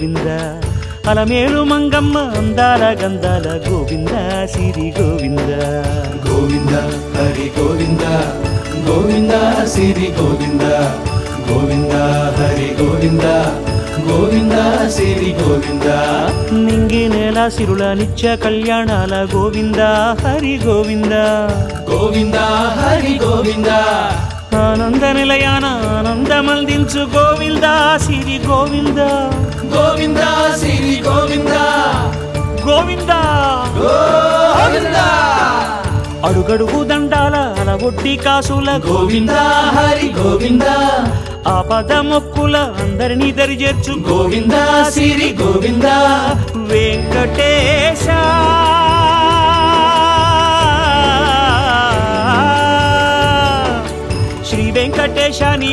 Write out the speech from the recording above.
గోవింద అలమేలు మంగమ్మ అందాల గంధాల గోవింద సిరి గోవింద గోవింద హరి గోవింద గోవింద సిరి గోవింద గోవింద హరి గోవింద గోవింద సిరి గోవింద నింగి నేల సిరుల నిత్య కళ్యాణాల గోవింద హరి గోవింద గోవింద హరి గోవింద ఆనంద నిలయాన ఆనందమందించు గోవింద సిరి గోవింద గోవింద సిరి గోవింద గోవింద గోవింద అడుగడుగు దండాల అలవొడ్డి కాసుల గోవింద హరి గోవింద ఆపద మొక్కుల అందరినీ దరిచేర్చు గోవింద సిరి గోవింద వెంకటేశ శ్రీ వెంకటేశ నీ